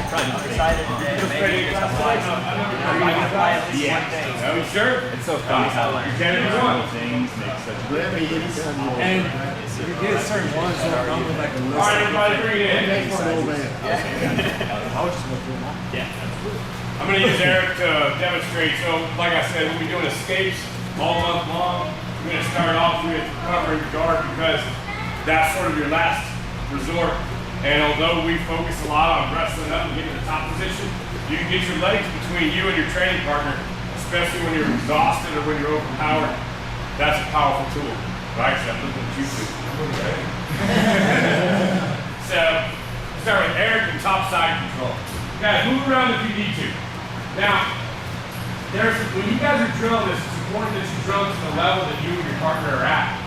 I'm excited today. Maybe just a watch. I'm going to play at least one day. Are you sure? It's so funny how like things make such a And you get certain ones that come with like a list. All right, everybody, bring it in. I'm going to use Eric to demonstrate. So, like I said, we'll be doing escapes all month long. We're going to start off with covering the guard because that's sort of your last resort. And although we focus a lot on wrestling up and getting to the top position, you can get your legs between you and your training partner, especially when you're exhausted or when you're overpowered. That's a powerful tool, right? So I'm looking at you two. So, start with Eric and top side control. Guys, move around if you need to. Now, when you guys are drilling this, it's important that you drill to the level that you and your partner are at.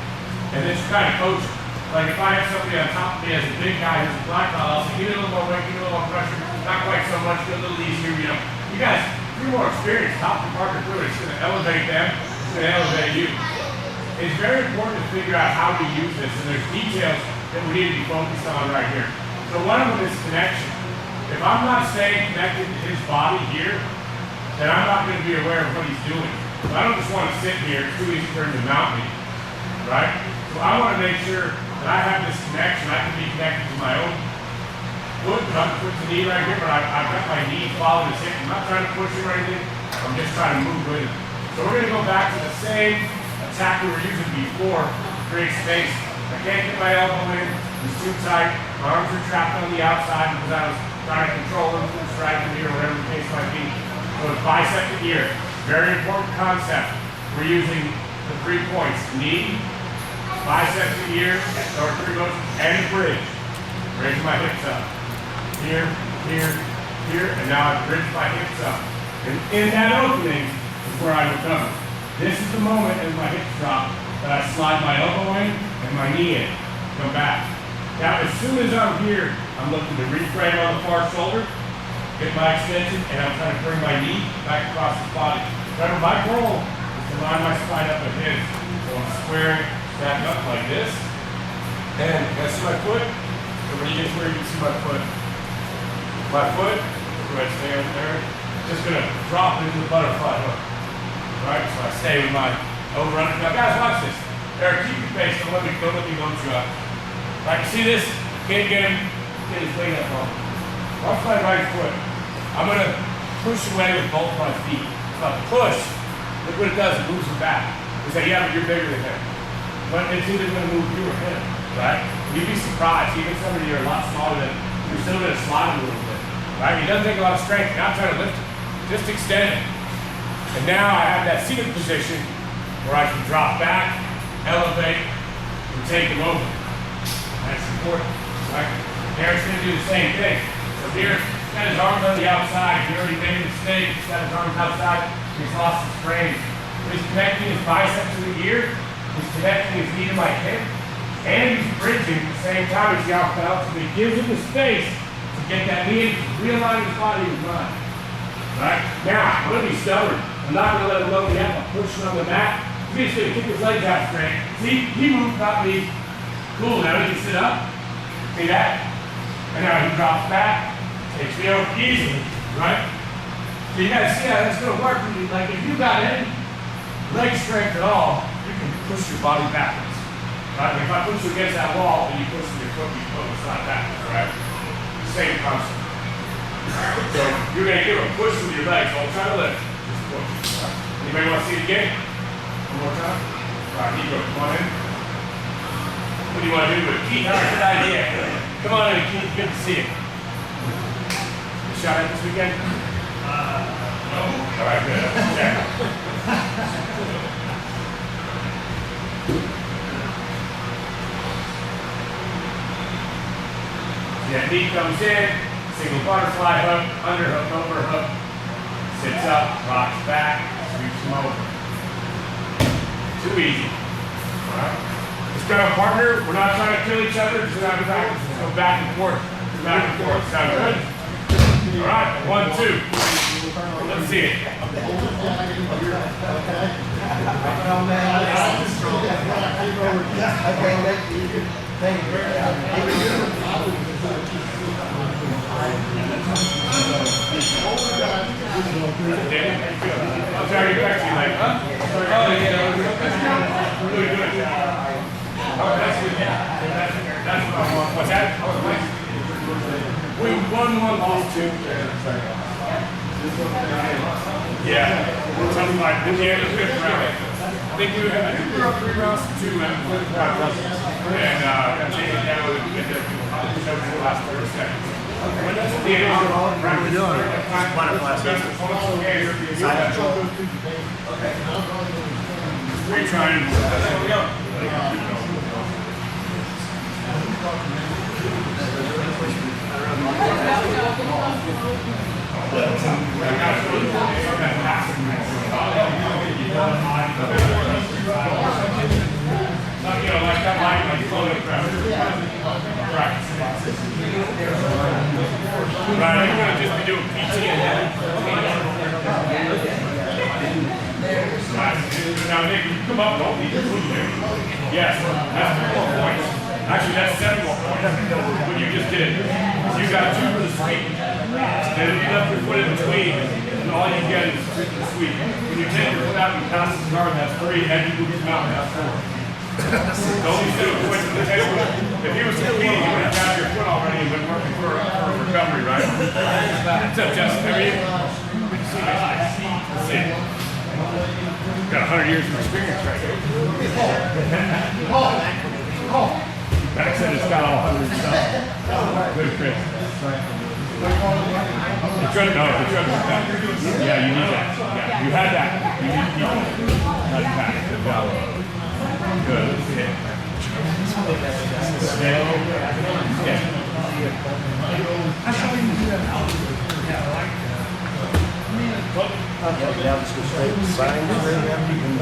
And then you kind of coach it. Like if I have somebody on top of me as a big guy who's a black belt, I'll say, give me a little more weight, give me a little more pressure, not quite so much, get a little easier, you know. You guys, if you're more experienced, top your partner through it, it's going to elevate them, it's going to elevate you. It's very important to figure out how to use this, and there's details that we need to be focused on right here. So one of them is connection. If I'm not staying connected to his body here, then I'm not going to be aware of what he's doing. So I don't just want to sit here, it's too easy for him to mount me, right? So I want to make sure that I have this connection. I can be connected to my own foot, but I'm put the knee right here, but I've got my knee following his hip. I'm not trying to push him or anything, I'm just trying to move with him. So we're going to go back to the same attack we were using before to create space. I can't get my elbow in, it's too tight, my arms are trapped on the outside because I was trying to control them from striking here or whatever the case might be. So it's bicep to ear. Very important concept. We're using the 3 points. Knee, bicep to ear, or 3 motions, and bridge. Bridge my hips up. Here, here, here, and now I bridge my hips up. And in that opening is where I recover. This is the moment as my hips drop that I slide my elbow in and my knee in. Come back. Now as soon as I'm here, I'm looking to reframe on the far shoulder, get my extension, and I'm trying to bring my knee back across the body. Remember, my goal is to line my spine up with his. So I'm squaring back up like this. And you guys see my foot? So when you get to where you can see my foot. My foot, go ahead, stay up there. Just gonna drop into the butterfly hook. Right? So I stay with my overrun. Now guys, watch this. Eric, keep your pace, don't let me load you up. Right, you see this? Can't get him, get his weight up on. Watch my right foot. I'm gonna push away with both my feet. If I push, look what it does, it moves him back. You say, yeah, but you're bigger than him. But it's either gonna move you or him, right? You'd be surprised, even some of you are a lot smaller than him, you're still gonna slide him a little bit, right? It doesn't take a lot of strength, you're not trying to lift it, just extend it. And now I have that seated position where I can drop back, elevate, and take him over. That's important, right? Eric's gonna do the same thing. So here, he's got his arms on the outside. He already made a mistake. He's got his arms outside. He's lost his frame. He's connecting his bicep to the ear. He's connecting his knee to my hip. And he's bridging at the same time. He's out balanced. So he gives him the space to get that knee in, realign his body with mine. Right? Now, I'm going to be stubborn. I'm not going to let him load me up. I'm pushing on the mat. He's going to kick his legs out straight. See? He moved, not me. Cool. Now he can sit up. See that? And now he drops back. Takes me over easily, right? So you gotta see how that's gonna work. Like if you got any leg strength at all, you can push your body backwards. Right? If I push you against that wall and you push your foot, you go slide backwards, right? Same concept. So you're gonna give a push with your legs. Don't try to lift. Just push. Right? Anybody want to see it again? One more time. All right, Nico, come on in. What do you want to do with it? Keith, that's a good idea. Come on in, Keith. Good to see you. Shot at this weekend? No. All right, good. Check. Yeah, knee comes in, single butterfly hook, underhook, overhook, sits up, rocks back, sweeps him over. Too easy. All right. Just grab a partner. We're not trying to kill each other. Just go back and forth. Back and forth. Sound good? All right, 1, 2. Let's see it. Thank you. That's what I want. What's that? We won one, lost two. Yeah. Something like at the end of the fifth round. I think we were up 3 rounds to 2 and taken down with the last 30 seconds. When that's the end of the round, we're trying. There we go. Like that line, like floating pressure. Right. Right, you're going to just be doing PT ahead. Now, Nick, you come up, don't leave your foot there. Yes, that's 3 more points. Actually, that's 7 more points. What you just did. You got 2 for the sweep. And if you left your foot in between, then all you get is the sweep. When you take your foot out and pass the guard, that's 3, and you move your mouth, that's 4. Don't be doing points on the table. If you were competing, you would have had your foot already and been working for recovery, right? Except just, see. Got 100 years of experience right here. Back said it's got all 100 stuff. Good, Chris. Yeah, you need that. Yeah, you had that. You need to keep it. Not that. Good job. Good. Yeah. Now just go straight behind the ring after you can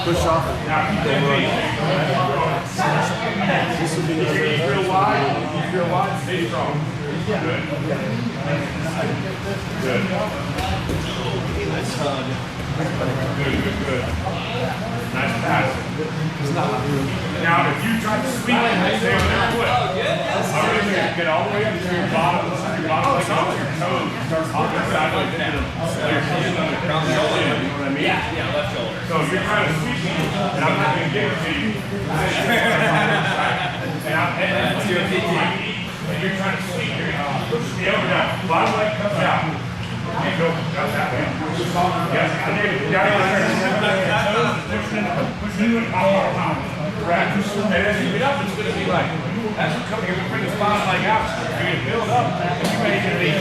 push off and go run. This will be real wide, stay strong. Good. Good. Good. Nice pass. Now, if you try to sweep and stay on that foot, I'm going to get all the way up to your bottom leg onto your toes. Start hopping sideways into the hand on the crown of your shoulder. You know what I mean? Yeah, left shoulder. So if you're trying to sweep me, and I'm not going to get it to you. And you're trying to sweep, you're going to push me over now. Bottom leg comes out. And go that way. Yes, pushing it out. Correct. And as you get up, it's going to be like, as you come here, we bring the bottom leg out. You're going to build up, and you're ready to leave.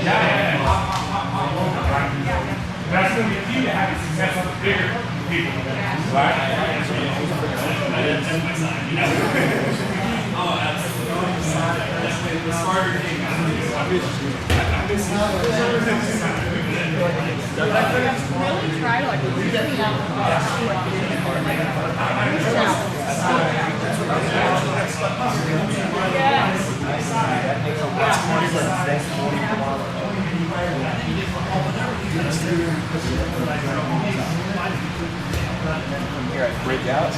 Yeah. That's going to be key to having success with the bigger people. Right? Oh, absolutely. The smarter thing. Really try to like really out. Here I break out.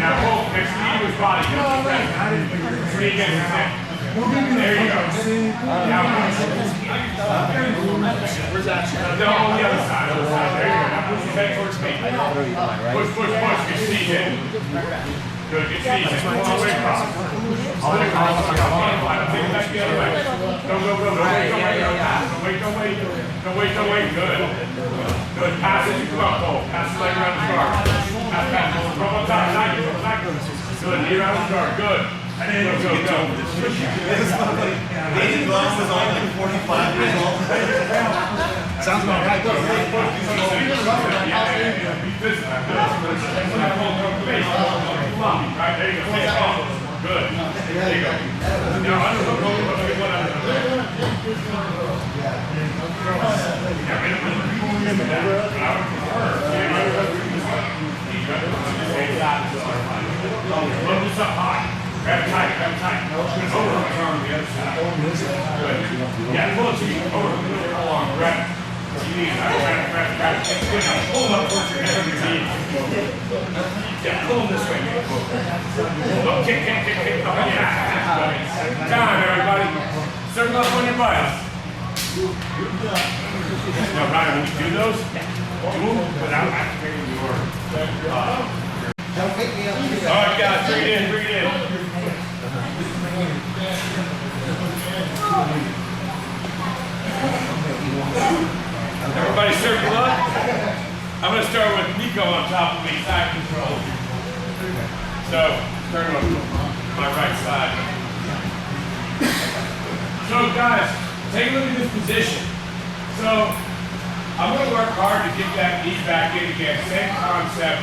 Now, hold next to his body. Three against his neck. There you go. Now, where's that? No, on the other side. There you go. Now, push your head towards me. Push. Get sneeze in. Good. Get sneeze in. All the way across. All the way across. Take it back the other way. Go. Don't wait. Good. Pass it. Come on, Cole. Pass the leg around the guard. Pass. From on top. Back. Good. Knee around the guard. Good. Go. David Glove was only 45 years old. Sounds about right. Right, there you go. Good. There you go. Now, underhook over. Get one underhook. Load this up high. Grab tight. Over my arm on the other side. Good. Yeah, pull it to you. Over. Hold on. Grab it. You need it. Grab have to kind of pull them up towards your head with your knees. Yeah, pull them this way. Oh, kick. Oh, yeah. Time, everybody. Circle up on your butts. Now, Ryan, when you do those, do them without activating your Don't pick me up. All right, guys, bring it in. Everybody circle up. I'm going to start with Nico on top of me, side control. So, turn on my right side. So, guys, take a look at this position. So, I'm going to work hard to get that knee back in again. Same concept,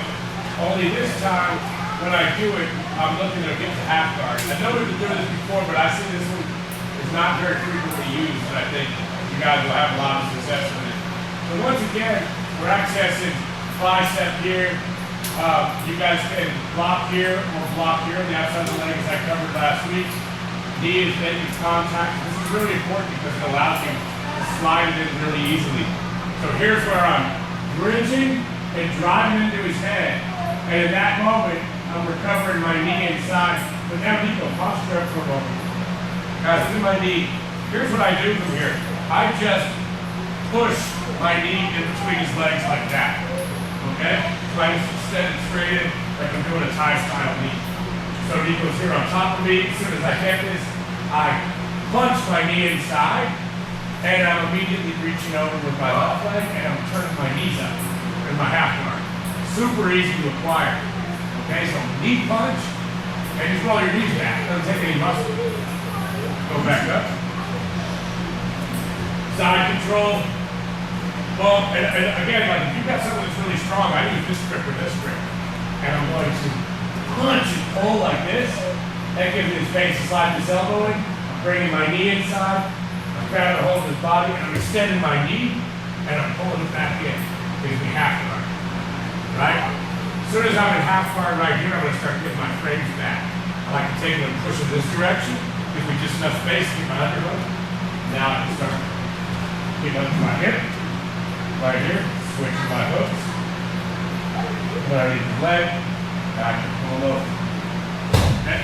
only this time, when I do it, I'm looking to get to half guard. I know we've been doing this before, but I see this one is not very frequently used, and I think you guys will have a lot of success with it. So once again, we're accessing bicep here. You guys can block here or block here on the outside of the leg as I covered last week. Knee is making contact. This is really important because it allows you to slide it in really easily. So here's where I'm bridging and driving into his head. And in that moment, I'm recovering my knee inside. But now Nico, posture up for a moment. Guys, look at my knee. Here's what I do from here. I just push my knee in between his legs like that. Okay? So I just extend it straight in like I'm doing a Thai style knee. So Nico's here on top of me. As soon as I get this, I punch my knee inside, and I'm immediately reaching over with my left leg, and I'm turning my knees up in my half guard. Super easy to acquire. Okay, so knee punch, and just roll your knees back. Doesn't take any muscle. Go back up. Side control. Well, and again, like if you've got someone that's really strong, I use this grip or this grip. And I'm going to punch and pull like this. That gives me the space to slide this elbow in. I'm bringing my knee inside. I'm grabbing a hold of his body, and I'm extending my knee, and I'm pulling it back in. Gives me half guard. Right? As soon as I'm in half guard right here, I'm going to start getting my frames back. I like to take them and push in this direction. Gives me just enough space to get my underhook. Now I can start getting up to my hip. Right here, switching my hooks. Underneath the leg, back and pull over. Okay?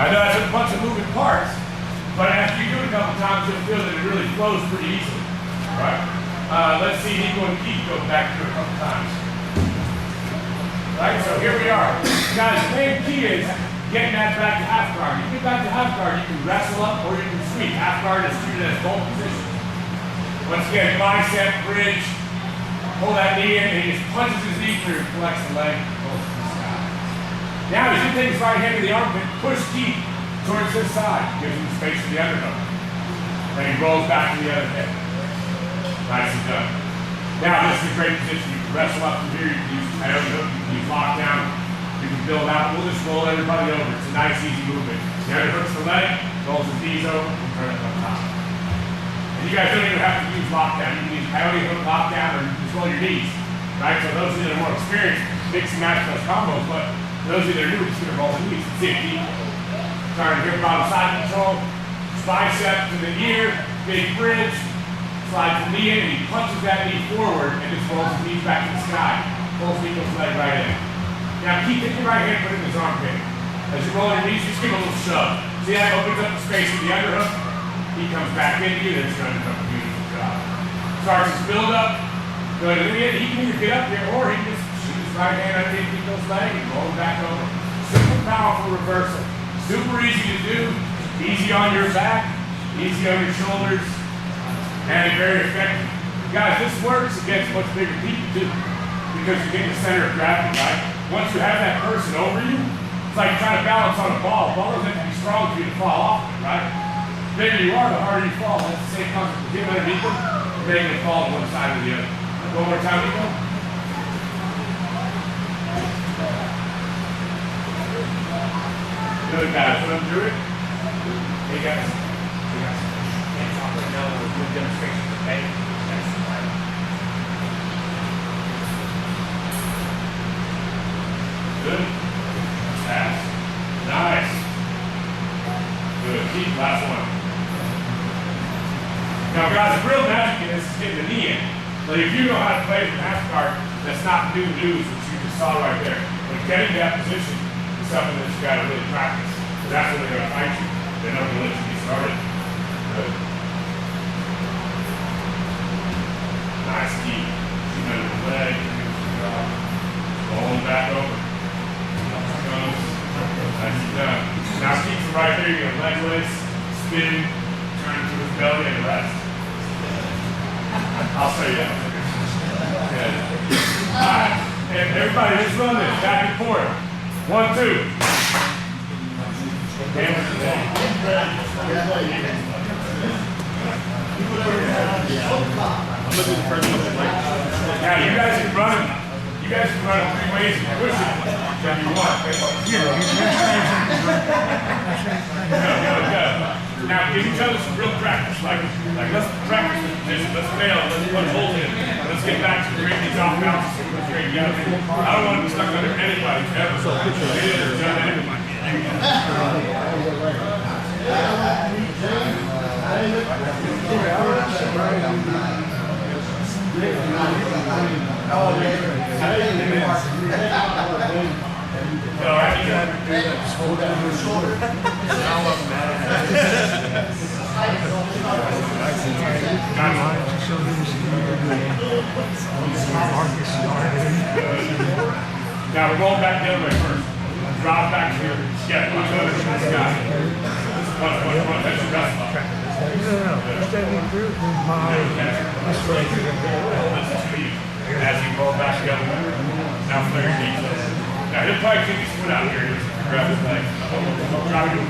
I know that's a bunch of moving parts, but after you do it a couple times, you'll feel that it really flows pretty easily. Right? Let's see Nico and Keith go back through a couple times. Right, so here we are. Guys, the main key is getting that back to half guard. You get back to half guard, you can wrestle up or you can sweep. Half guard is treated as both positions. Once again, bicep, bridge, pull that knee in, and he just punches his knee through, flex the leg, pulls to the sky. Now, as you take his right hand to the armpit, push deep towards this side, gives him the space for the underhook. Then he rolls back to the other hip. Nicely done. Now, this is a great position. You can wrestle up from here, you can use coyote hook, you can use lockdown, you can build out. We'll just roll everybody over. It's a nice, easy movement. The underhook's the leg, rolls his knees over, and turn it on top. You guys don't even have to use lockdown. You can use coyote hook, lockdown, or just roll your knees. Right? So those of you that are more experienced, mix and match those combos, but those of you that are new, just gonna roll the knees. See it deep. Starting here, bottom side control, bicep to the ear, big bridge, slides the knee in, and he punches that knee forward and just rolls his knees back to the sky. Pulls Nico's leg right in. Now keep your right hand put in his armpit. As you roll your knees, just give a little shove. See how it opens up the space with the underhook? He comes back into you, then he's going to do a beautiful job. Starts his build up. Good. And then he can either get up here or he can just shoot his right hand underneath Nico's leg and roll it back over. Super powerful reversal. Super easy to do. Easy on your back. Easy on your shoulders. And very effective. Guys, this works against much bigger people too. Because you're getting the center of gravity, right? Once you have that person over you, it's like trying to balance on a ball. The ball doesn't have to be strong for you to fall off it, right? The bigger you are, the harder you fall. That's the same concept. Get underneath them, the bigger you fall on one side or the other. One more time, Nico. Good, guys. Put them through it. Hey, guys. Can't talk right now. We're doing demonstrations, okay? Good. Fast. Nice. Good. Keep last one. Now, guys, the real magic in this is getting the knee in. But if you know how to play the NASCAR, that's not new news, which you just saw right there. But getting that position is something that you got to really practice. So that's when they're going to fight you. They're not going to let you get started. Good. Nice knee. Keep under the leg. Rolling back over. Nicely done. Now keep it right there. You're going to leg lace, spin, turn to his belly, and rest. I'll show you that. Good. Alright. And everybody, just run this back and forth. 1, 2. Hammer to that. I'm looking at the first one. Now you guys can run it. You guys can run it 3 ways and push it if you want. Go. Now give each other some real practice. Like let's practice this. Let's fail. Let's put holes in. Let's get back to creating these off bounces. I don't want to be stuck under anybody ever. So Hold down your shoulder. Now we're going back the other way first. Drop back here. Yeah, watch over to the sky. One. That's your best spot. As you roll back together. Now flare your knees. Now he'll probably kick his foot out here. Grab his leg. Drop it.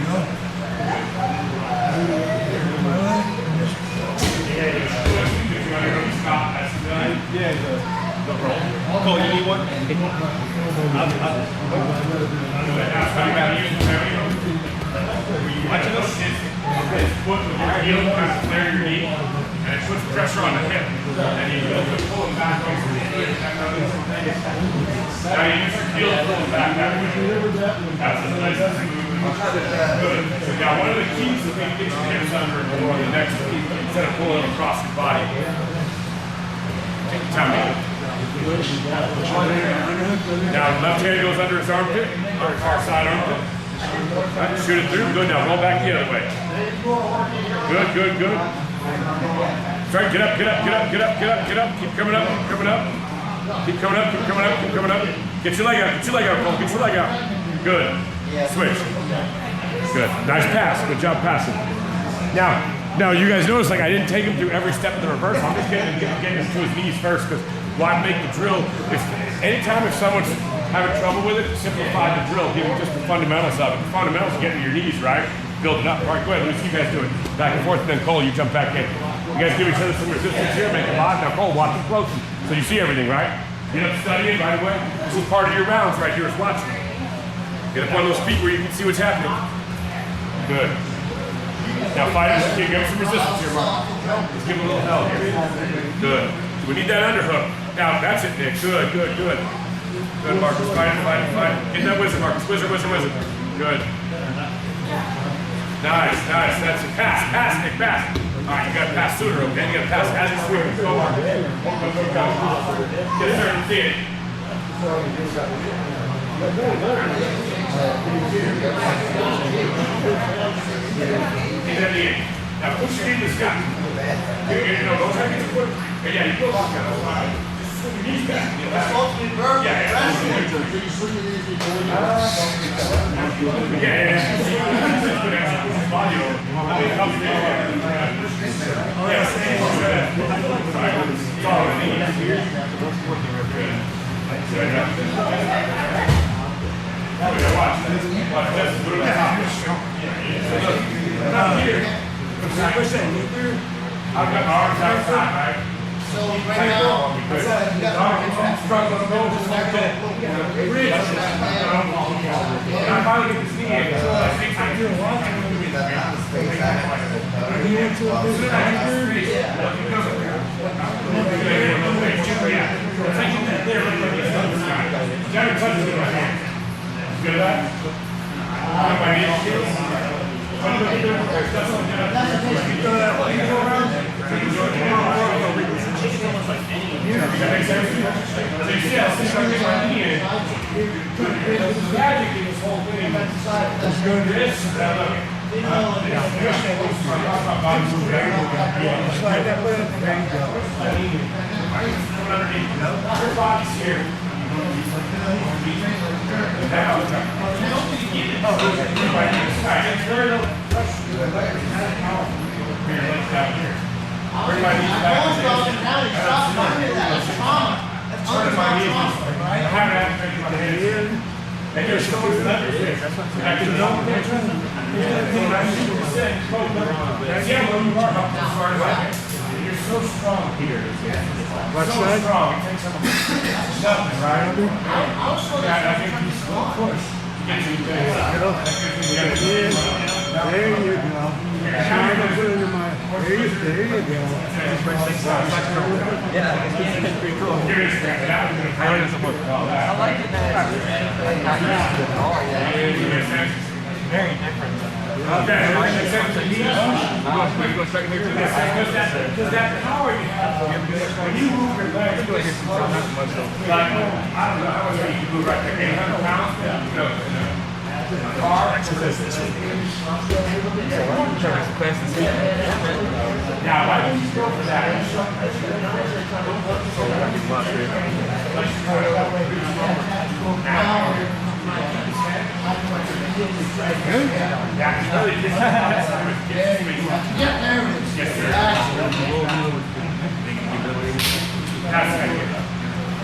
Cole, you need one? Watch this. His foot with your heel kind of flare your knee, and it puts pressure on the hip. And you pull him back over the knee. Now you use your heel to pull him back that way. That's a nice movement. Good. So now one of the keys is to get your hips under or the next knee instead of pulling them across your body. Take your time. Now left hand goes under his armpit, or far side armpit. Right, shoot it through. Good. Now roll back the other way. Good. Try get up. Keep coming up. Keep coming up. Get your leg out, Cole. Get your leg out. Good. Switch. Good. Nice pass. Good job passing. Now you guys notice like I didn't take him through every step of the reversal. I'm just getting him to his knees first because why make the drill? Anytime if someone's having trouble with it, simplify the drill. Give them just the fundamentals of it. The fundamentals are getting to your knees, right? Build it up. All right, go ahead. Let me see you guys do it. Back and forth, and then Cole, you jump back in. You guys give each other some resistance here, make a lot. Now Cole, watch it closely. So you see everything, right? Get up studying right away. This is part of your rounds right here is watching. Get up on those feet where you can see what's happening. Good. Now fighters, give him some resistance here, Mark. Let's give him a little hell here. Good. We need that underhook. Now that's it, Nick. Good. Good, Marcus. Fight. Get that wizard, Marcus. Wizard. Good. Nice. That's it. Pass, Nick, pass. All right, you got to pass sooner, okay? You got to pass as you're sweeping. Go, Marcus. Go. Get started to see it. Now push your knee to the sky. Don't try to get your foot. Yeah, you go lock out. Just swing your knees back. I've got my arms outside, right? So right now, Struggle to go just like that. I finally get this knee in. I think I do. Good at that? My knee. sir. So you see how since I get my knee in, there's magic in this whole thing. It's good. This, look. Your body's here. And you're so you're so strong here. What's So that? strong. It takes up nothing, right? Yeah, I think he's of course. There you go. Trying to put it in my. There you go. Yeah, it's pretty cool. I like it that it's not used to it at all. Very different. Okay, because that power you have, when you move your legs, like, I don't know how much you can move right there, 800 pounds? No. Car, now, why don't you go for that?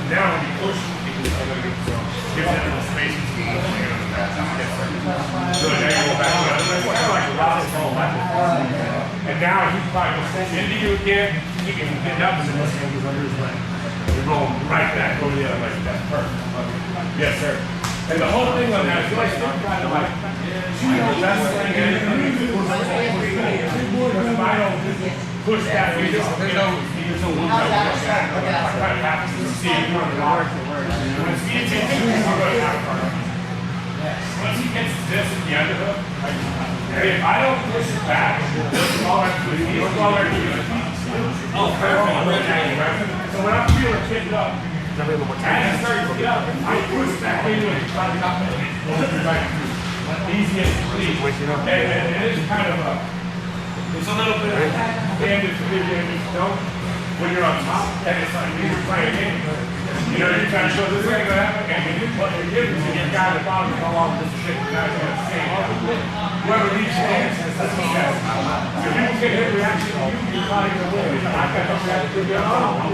Now when you push, give them the space between good, there you go back and now he probably goes into you again, he can get up and you roll right back over the other way. That's perfect. Yes, sir. And the whole thing on that is like still kind of like wrestling and if I don't push that, there's no one I kind of have to see it from the water. When it's being taken, it's going to happen. Once he gets this at the underhook, if I don't push it back, he'll fall right to his heels. Oh, perfect. So when I'm feeling kicked up, and I start to get up, I push back into it, try to not make it easiest to please. And it is kind of it's a little bit of damage if you don't, when you're on top, and it's like you're playing a game. You know, you're trying to show this ain't gonna happen, and what you're giving to your guy at the bottom is all off this shit. You're not gonna see whoever leads hands, that's what he says. So if you can get his reaction, you're probably gonna win. I got no reaction to get on.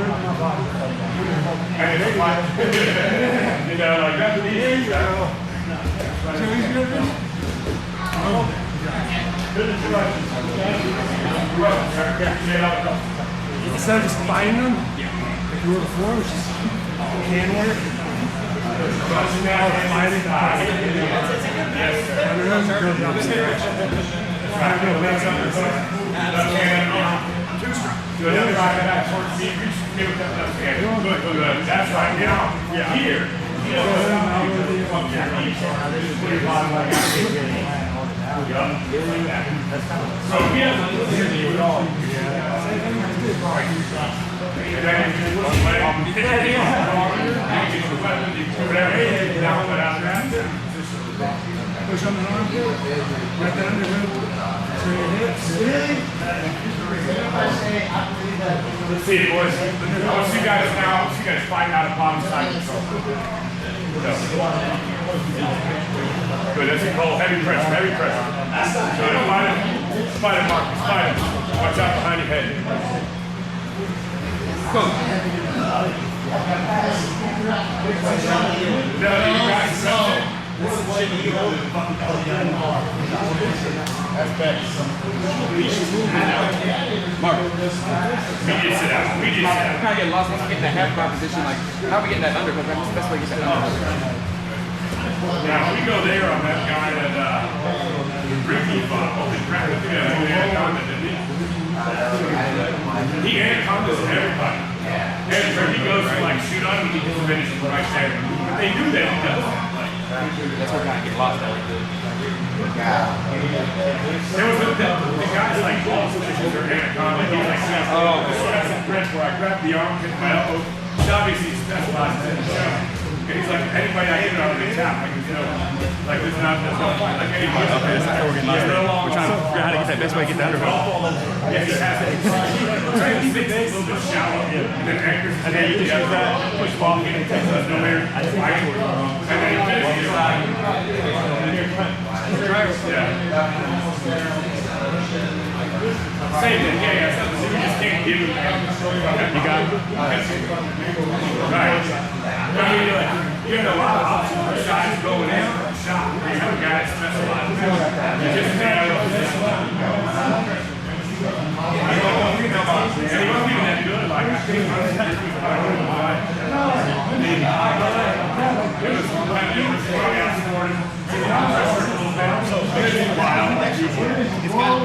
And it's like, you know, like that's the easy stuff. Instead of just fighting them, like you were before, which is can work. That's right now. Here. So he doesn't listen to you at all. Push on the arm, right down the root, turn your hips. Let's see, boys. I want you guys now. I want you guys find out a bottom side control. Good. That's a call. Heavy pressure. Heavy pressure. Good. Fight him, Marcus. Fight him. Watch out behind your head. Go. No, you guys know. That's bad. Mark. We need to sit down. We need to sit down. I'm kind of getting lost once we get in that half guard position. Like, how are we getting that under? Because that's the best way to get that under. Now, we go there on that guy that Ricky fought. Holy crap. He anaconda, didn't he? He anacondas everybody. And he goes to like shoot on him, he just finishes right there. But they knew that he does. That's where we kind of get lost at. There was the guy's like ball switches or anaconda. He's like, oh, this is a grip where I grab the arm, hit my elbow. He's obviously specialized in the show. And he's like, anybody I hit on the tap, like, you know, like there's no fight like anybody. Okay, that's how we're getting lost. We're trying to figure out how to get that best way to get the underhook. Yeah, he has it. We're trying to keep it a little bit shallow. And then anchors. And then you just use that, push ball, and it takes us nowhere. And then he finishes it. Same thing, yeah. So we just can't give him that. You got it? Right. I mean, you have a lot of options for shots going in, shot. You have a guy that specializes in it. You just stay out of position. I don't know if you know about it. And he wasn't even that good. Like, I think I was like, it was kind of strong out scoring. So it's been a while. It's got to be low.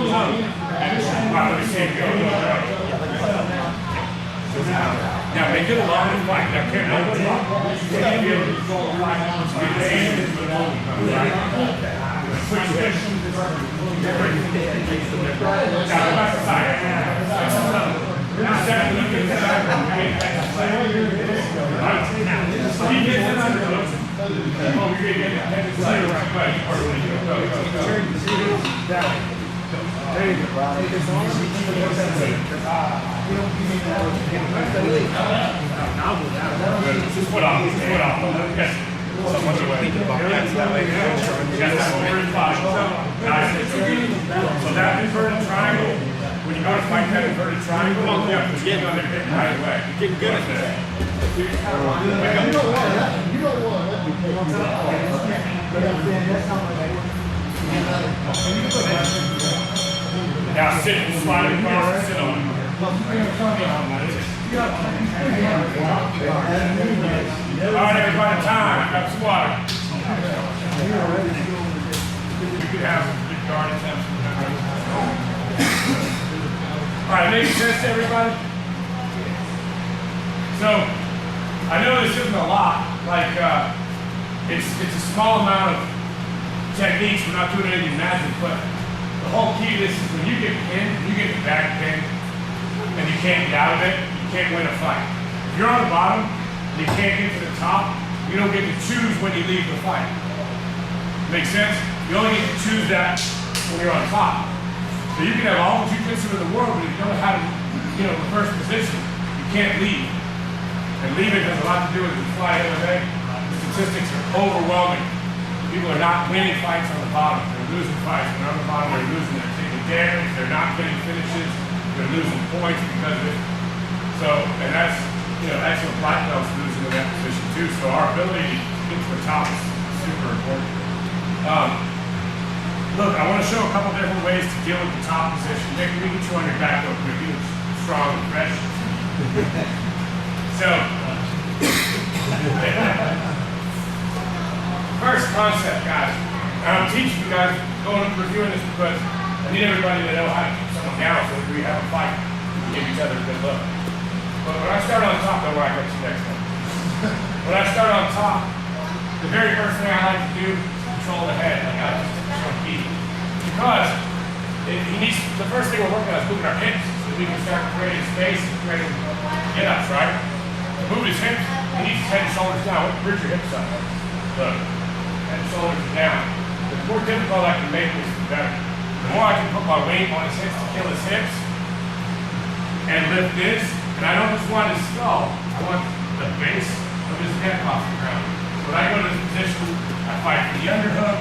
Let me see it go. Now, they did a lot of fight. Now, can't nobody be able to go right on to get the hand into the moment, right? Switch this. Now, back to side. Now, second, look at that. He gets it under the motion. Oh, you're going to get it. Head to side. Go. There you go, bro. Just put off. Yes. So that inverted triangle, when you go to fight that inverted triangle, you have to get on their hip right away. You're getting good at that. Now sit and slide across and sit on it. Alright, everybody, time. I got some water. You could have some good guard attempts. Alright, making sense to everybody? So, I know this isn't a lot. Like, it's a small amount of techniques. We're not doing anything magic, but the whole key to this is when you get pinned, you get the back pinned, and you can't get out of it, you can't win a fight. If you're on the bottom, and you can't get to the top, you don't get to choose when you leave the fight. Make sense? You only get to choose that when you're on top. So you can have all the jiu-jitsu in the world, but if you don't know how to, reverse position, you can't leave. And leaving has a lot to do with the fly MMA. The statistics are overwhelming. People are not winning fights on the bottom. They're losing fights. When they're on the bottom, they're losing. They're taking damage. They're not getting finishes. They're losing points because of it. So, and that's, excellent black belts losing in that position too. So our ability to get to the top is super important. Look, I want to show a couple different ways to deal with the top position. Nick, let me get you on your back real quick. You look strong and fresh. So, first concept, guys. I'm teaching you guys, reviewing this because I need everybody to know how to keep someone down so that we have a fight and give each other a good look. But when I start on top, don't worry, I got you next time. When I start on top, the very first thing I like to do is control the head, like I just show key. Because the first thing we're working on is moving our hips so we can start creating space and creating get-ups, right? Move his hips, he needs his head and shoulders down. Bridge your hips up. Look, head and shoulders down. The more difficult I can make this, the better. The more I can put my weight on his hips to kill his hips and lift this, and I don't just want his skull, I want the base of his neck off the ground. When I go to this position, I fight for the underhook,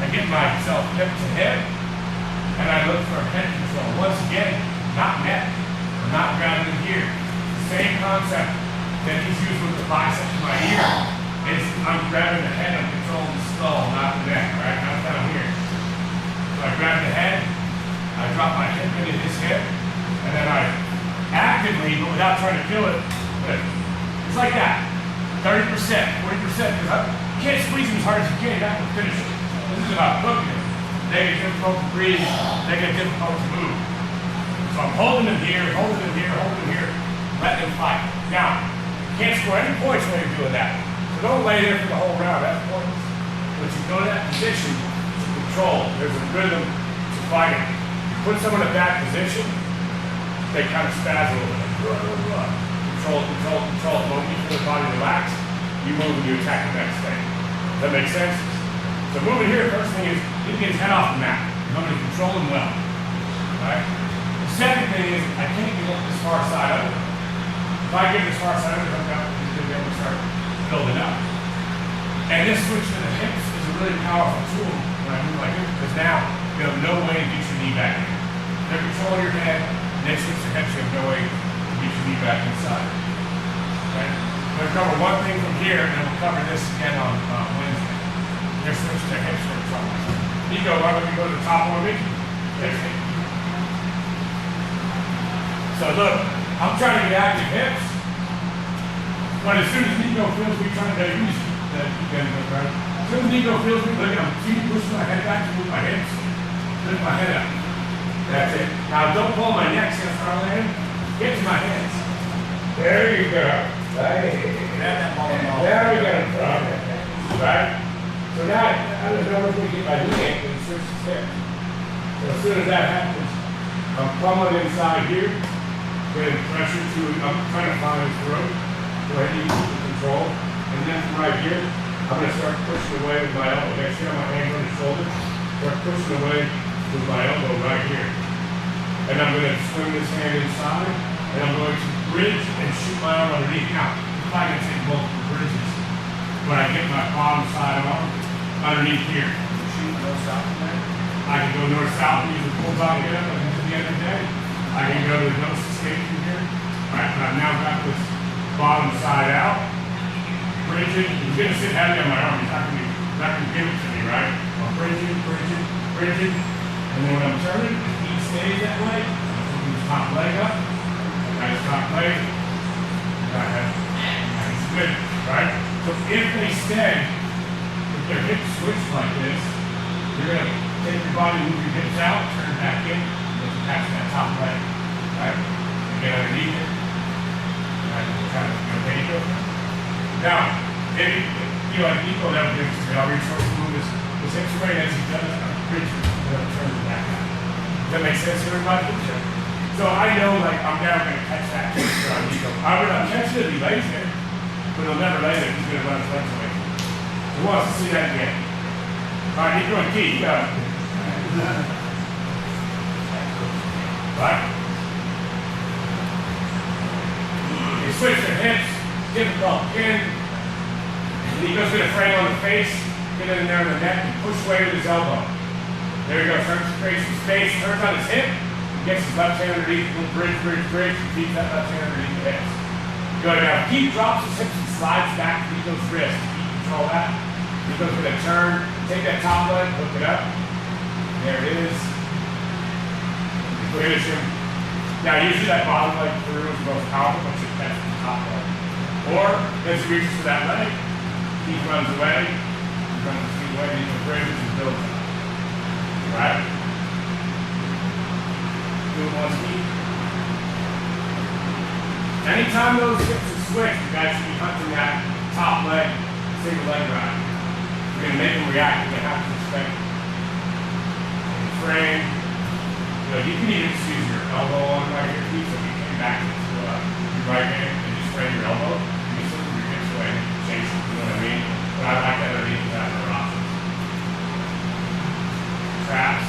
I get myself hip to hip, and I look for head control. Once again, not neck, I'm not grounded in here. Same concept that he's used with the bicep to my ear. I'm grabbing the head, I'm controlling the skull, not the neck, right? Not down here. So I grab the head, I drop my hip into his hip, and then I actively, but without trying to kill it, but it's like that. 30%, 40%, because you can't squeeze him as hard as you can, you have to finish it. This is about cooking him. They get difficult to breathe, they get difficult to move. So I'm holding him here, letting him fight. Now, you can't score any points when you're doing that. So don't lay there for the whole round, that's pointless. But you go to that position to control. There's a rhythm to fighting. You put someone in a bad position, they kind of spaz a little bit. Control control. The moment you feel the body relax, you move and you attack the next thing. Does that make sense? So moving here, first thing is, you get his head off the mat. You want me to control him well. Right? The second thing is, I can't get up this far side of it. If I get this far side of it, he's going to be able to start building up. And this switch to the hips is a really powerful tool when I move like this, because now you have no way to get your knee back in. They're controlling your head, and then switch your hips, you have no way to get your knee back inside. Okay? We're going to cover one thing from here, and then we'll cover this again on Wednesday. They're switching their hips for control. Nico, why don't you go to the top one with me? So look, I'm trying to get active hips, but as soon as Nico feels me trying to use right? As soon as Nico feels me, look at him, see me pushing my head back to move my hips, lift my head up. That's it. Now don't pull my neck, see how far I am? Get to my hands. There you go. Right. There we go. Right? So now I don't know if we get my knee ankle and switch the step. So as soon as that happens, I'm pummeling inside here, getting pressure to, I'm trying to find his throat. Go ahead and use the control. And then from right here, I'm going to start pushing away with my elbow. Next here, my hand on his shoulder. Start pushing away with my elbow right here. And I'm going to swing this hand inside, and I'm going to bridge and shoot my arm underneath. Now, if I can take multiple bridges, when I get my bottom side arm underneath here. Shoot north-south from there. I can go north-south and use the full body get up like I did the other day. I can go to the nose escape from here. All right, but I've now got this bottom side out. Bridging, he's going to sit heavy on my arm. He's not going to give it to me, right? I'm bridging, and then when I'm turning, if he stays that way, I'm putting his top leg up. Got his top leg. Got that. Nice, good, right? So if they stay, if their hips switch like this, you're going to take your body, move your hips out, turn it back in, and catch that top leg, right? And get underneath it. Right? Kind of, okay, go. Now, like Nico never gives to me, I'll reach over to move his hips away, and as he does, I'm bridging, and then turn it back out. Does that make sense to everybody? So I know, like, I'm never going to catch that picture on Nico. I'm catching it if he lays there, but he'll never lay there, he's going to run his legs away. Who wants to see that again? All right, Nico and Keith, go. Right? You switch their hips. Difficult. Again, Nico's going to frame on the face, get in there on the neck, and push away with his elbow. There he goes, turns to create some space, turns on his hip, and gets his left hand underneath, little bridge, and keeps that left hand underneath the hips. Good. Now, Keith drops his hips and slides back to Nico's wrist. Keith, control that. Nico's going to turn, take that top leg, hook it up. There it is. Finish him. Now, usually that bottom leg through is the most powerful once you catch the top leg. Or, as he reaches for that leg, Keith runs away, he runs his feet away, and he bridges and builds up. Right? Do it once, Keith. Anytime those hips are switched, you guys should be hunting that top leg, single leg ride. You're going to make them react, you're going to have to respect it. Frame. You can even just use your elbow on right here, Keith, so you came back to your right hand and just frame your elbow. Way chase it, you know what I mean? But I like that underneath that for options. Traps,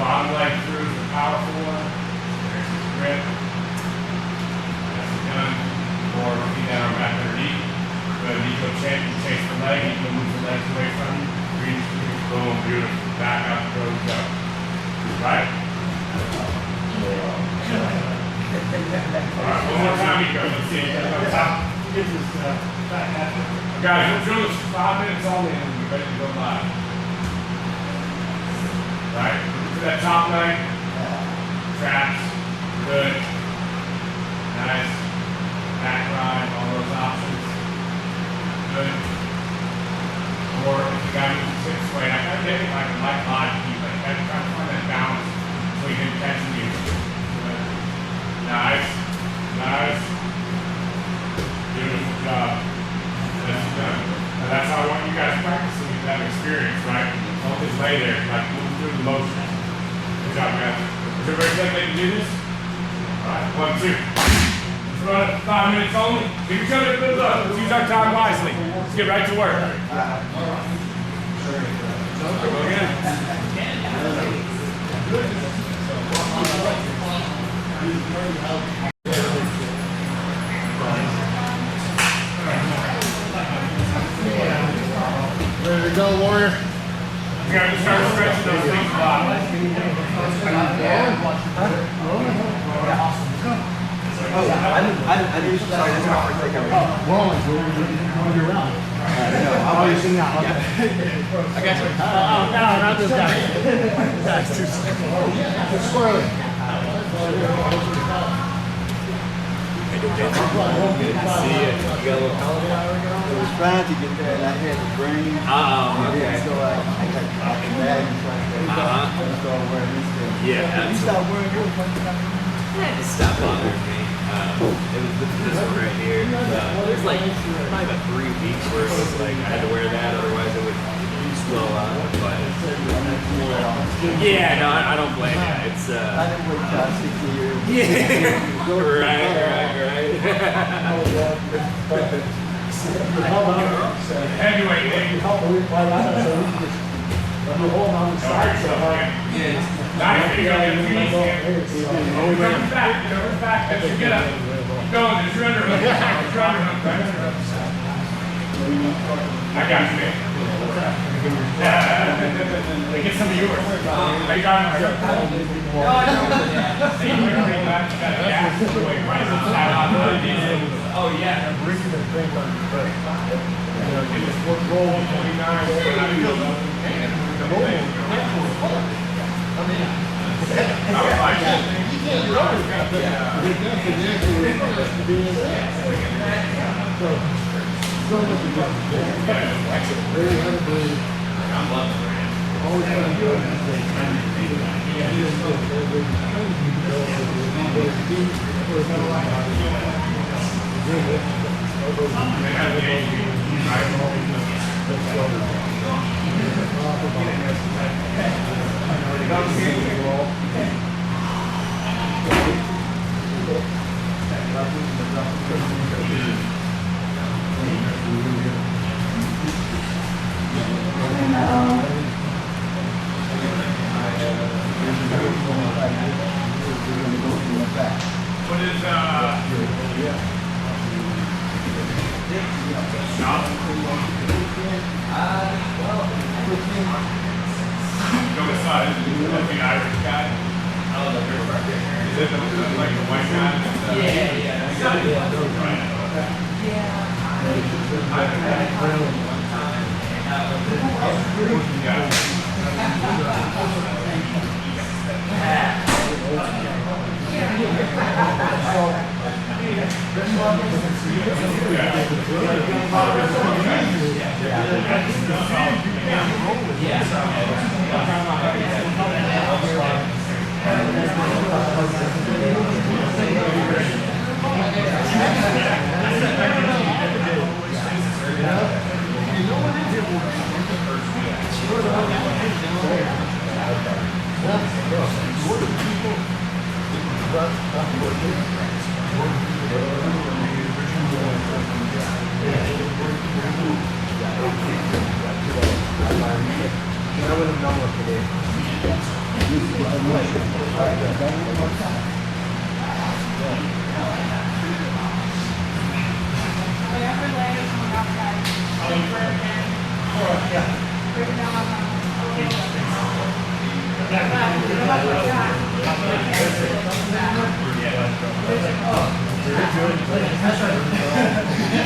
bottom leg through is the powerful one. There's his grip. That's the gun. Or feet down, back underneath. But Nico chase the leg, Nico moves the legs away from you. Reach, boom, beautiful. Back up, go, go. Right? Alright, one more time, Nico. Let's see. On top. This is guys, we'll drill this 5 minutes only and we'll be ready to go live. Right? To that top leg. Traps. Good. Nice. Back ride, all those options. Good. Or if the guy moves his hips away, I kind of get it like a live keep, but I try to find that balance so he can catch you. Good. Nice. Nice. Beautiful job. That's done. And that's how I want you guys practicing with that experience, right? Don't just lay there, like moving through the motion. Good job, guys. Is everybody good they can do this? All right, 1, 2. run it 5 minutes only. Give each other a good look. Let's use our time wisely. Let's get right to work. Go again. Ready to go, Warrior? We got to start stretching those things a lot. I was trying to get there and I had the brain. Okay. So I got mad and trying to start wearing this thing. Yeah, You start wearing yours. it stopped bothering me. It was this one right here. It was like probably about 3 weeks where it was like I had to wear that, otherwise it would slow up. But yeah, no, I don't blame you. It's I didn't wait till I was 60 years. right. Heavyweight, baby. Nice, you got your feet. Comes back, that's your get up. Keep going, there's your underhook. There's your underhook, right? I got you, man. Get some of yours. How you got it? Oh, yeah. What is shop? Go inside. That's the Irish guy. Is it like the white guy?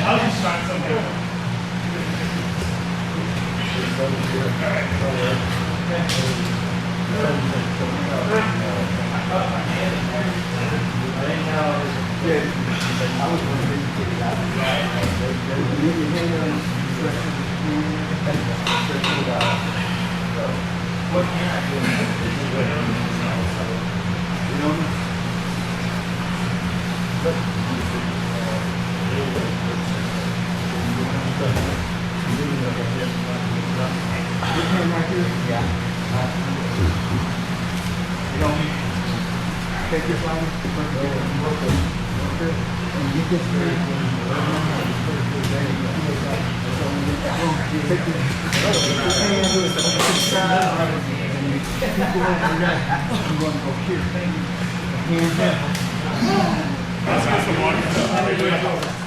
I'll just find something. Take your phone.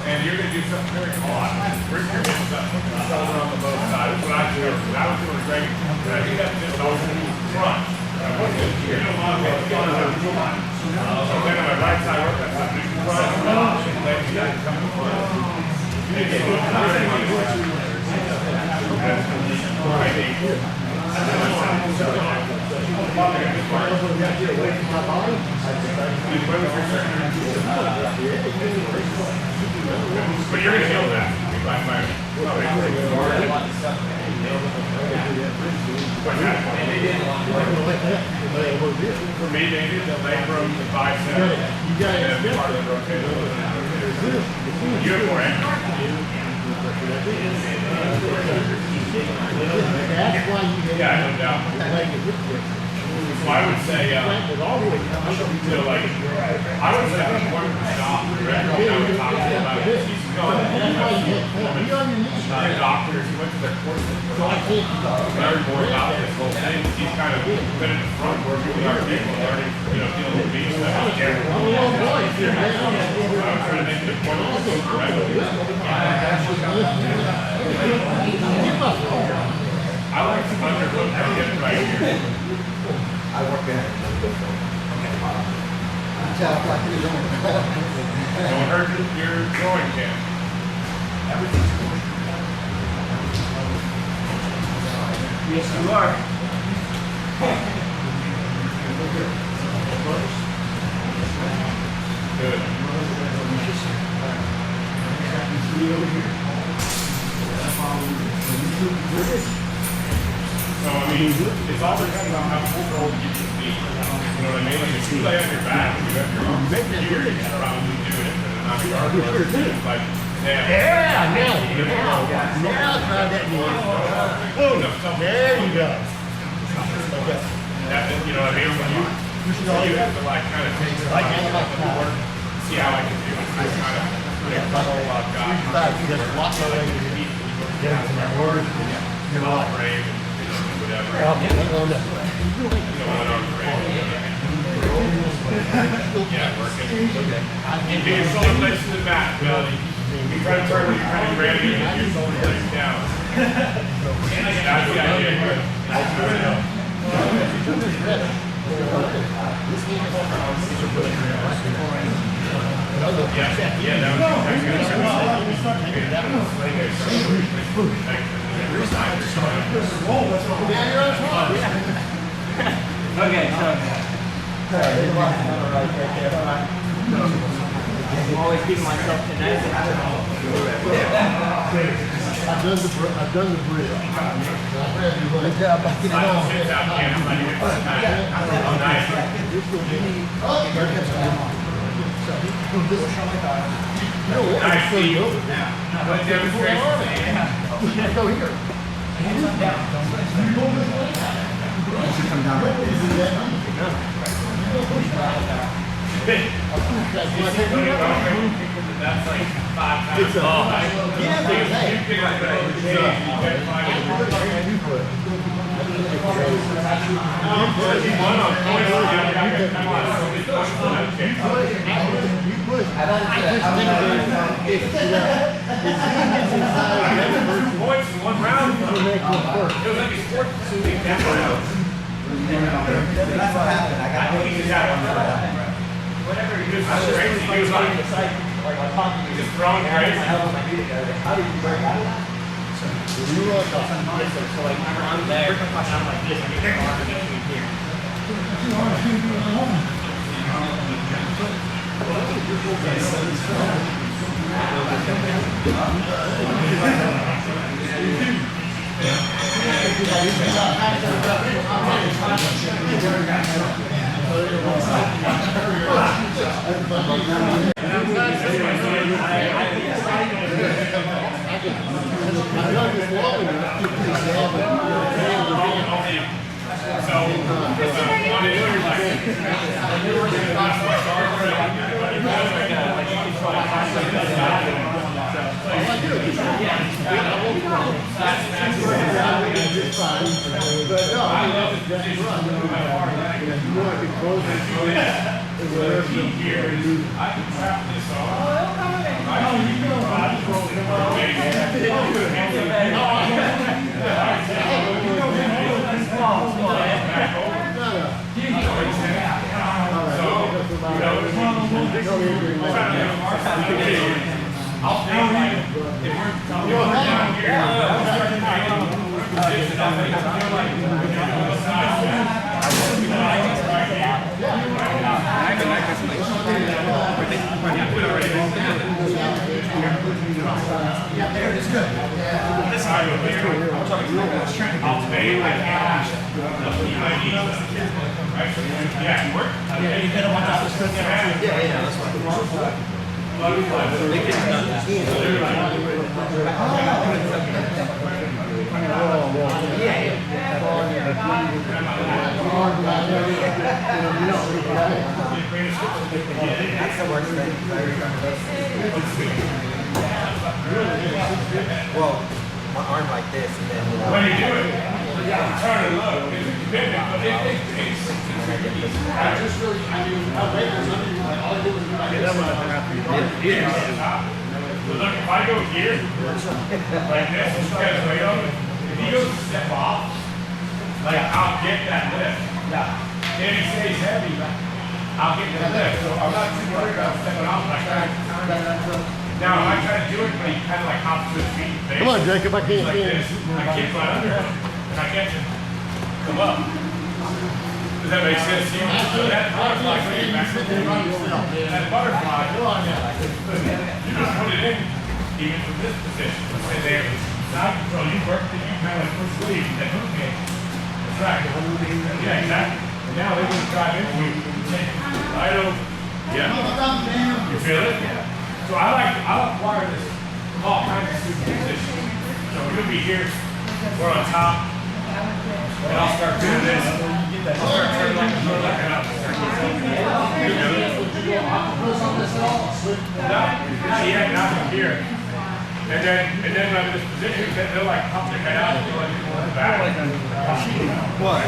And you're going to do something very odd. Bring your hips up, shoulder on the both sides. That's what I do. I was doing great. But I think that's just also front. I wasn't here. You know, so then on my right side, I work that front, and legs back, come to front. But you're going to heal that. For me, they did the labrum, the bicep, and part of the rotator. You have more energy. Yeah, no doubt. So I would say, I would say I'm going to stop. I would talk to him about it. He's gone. Doctors, he went to their courses. Learned more about this whole thing. He's kind of been in the front where we are people learning, dealing with beach stuff. I'm trying to make the point of the I like to underhook my hip right here. I work in it. Don't hurt your groin, Ken. Yes, you are. Good. So, I mean, it's all depending on how controlled you can be. You know what I mean? Like, if you lay on your back and you have your arms here, you can probably do it. And on your arm, it's like, Yeah, now try that knee. Boom. There you go. That, you know what I mean? So you have to like kind of take it like work, see how I can do it. I kind of control I've got. You just walk away with your feet. Yeah, that word. You're All like, brave, whatever. oh, One arm brave. Yeah, working. Keep your shoulder blades to the back, belly. You try to turn when you're kind of ready and get your shoulder blades down. That's the idea here. Yeah, that Okay, so I'm always keeping myself connected. I've done the bridge. Good job backing it on. Nice feet. What demonstration? Go here. That's like 5 times. It's a points in 1 round. It was like a sport shooting that round. That's what happened. I got Whatever you do, it's crazy. He was like just throwing crazy. How did you break out of that? So like I'm there, and I'm like this, and you can arm between here. Well, my arm like this, and then When you do it, turn and look. It's a commitment, but it's But look, if I go here, like this, this guy's weight on it, if he goes a step off, like I'll get that lift. If he stays heavy, I'll get that lift. So I'm not too worried about stepping off like that. Now, if I try to do it, but he kind of like hops to his feet and Come on, Jacob, I can't like see this, I kick my underhook, and I catch him. Come up. Does that make sense to you? So that butterfly thing, that butterfly, you just put it in, even from this position. Say there, side control, you work that you kind of like push lead, that hook game. That's right. Yeah, exactly. And now they're going to drive into you. Right over. Yeah. You feel it? Yeah. So I acquire this from all kinds of stupid positions. So we're going to be here, we're on top, and I'll start doing this. I'll start turning like a motor and up. Yeah, not from here. And then when I'm in this position, they'll like pump their head out and go like in the back. What?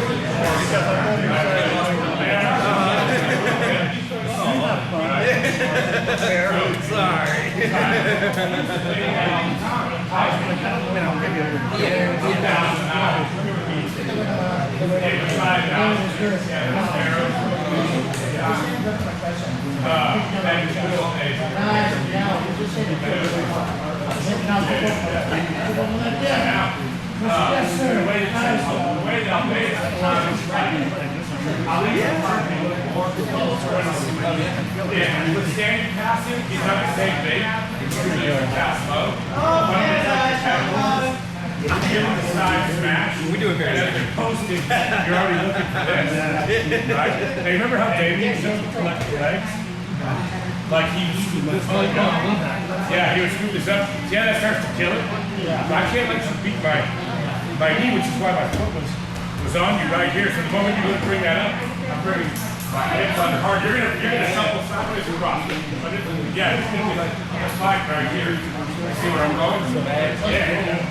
With standing passing, he's not the same thing. He's usually a fast low. I'm giving the side smash. We do it very good. You're posting, you're already looking for this. Right? Hey, remember how Damien showed the collective legs? Like he would this like yeah, he would scoop this up. See how that starts to kill it? So I can't let you beat my knee, which is why my foot was on you right here. So the moment you bring that up, I'm bringing my hips under hard. You're gonna shuffle sideways across. But yeah, it's gonna be like a spike right here. See where I'm going? Yeah.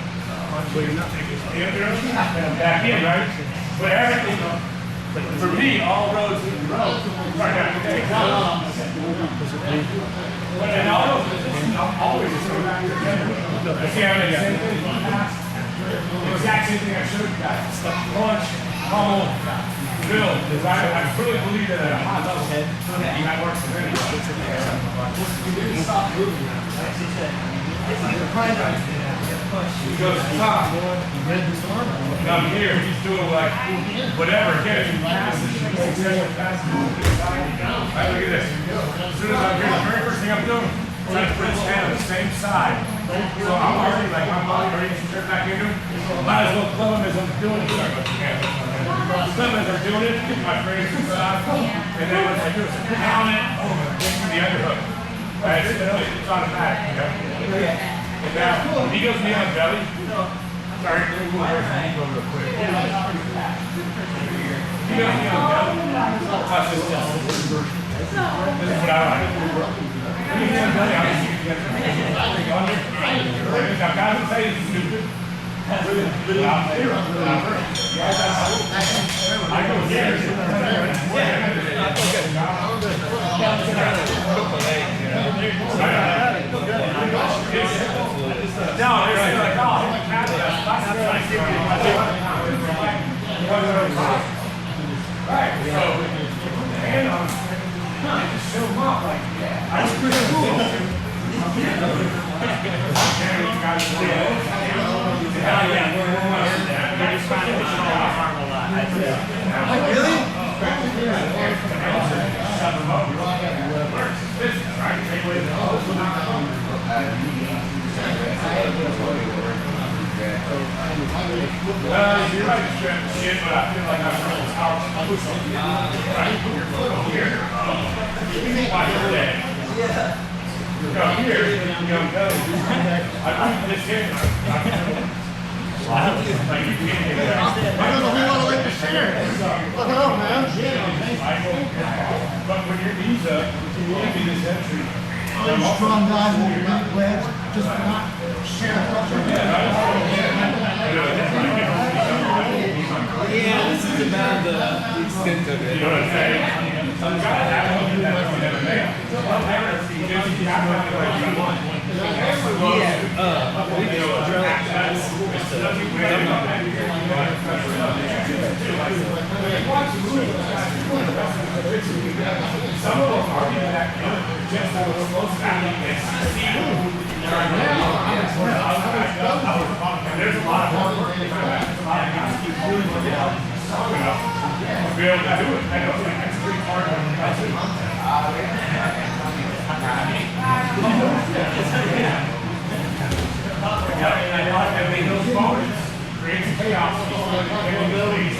Back in, right? But everything, for me, all roads lead to Rome. Right now, and all those positions, I'm always go back together. See how the same thing the exact same thing I showed you guys. Punch, pummel, build. Because I truly believe that at a high level, that works for me. You didn't stop moving. He goes top. And I'm here, he's doing like whatever. Again, if you pass it, right, look at this. As soon as I'm here, the very first thing I'm doing is trying to put his hand on the same side. So I'm already like my body ready to turn back into him. Might as well club him as I'm doing it. Sorry about the camera. Club him as I'm doing it, get my brains inside. And then once I do it, pound it over, get to the underhook. Right, it's automatic, you know? And now, when he goes knee on belly, sorry, let me move real quick. He goes knee on belly, watch this. This is what I like. Now, guys would say this is stupid. I go here. No, they're like, oh, right, so, hand on, just show them off like, that's pretty cool. Really? You're right to stretch shit, but I feel like I'm really powerful. Right? Put your foot over here. You think why you're dead. Go here, you don't go. I put this here. Like you can't get that. I don't know who want to lift the chair. Look it up, man. But when your knees up, you need this entry. Those strong guys with big legs just not share pressure. Yeah, this is about the extent of it. You know what I'm saying? Some guy that will do that from MMA. Some of them argue that just that was supposed to happen. There's a lot of hard work. There's a lot of guys keep really working out strong enough to be able to do it. I know it's pretty hard on the guys. I mean, those moments creates chaos. Capabilities.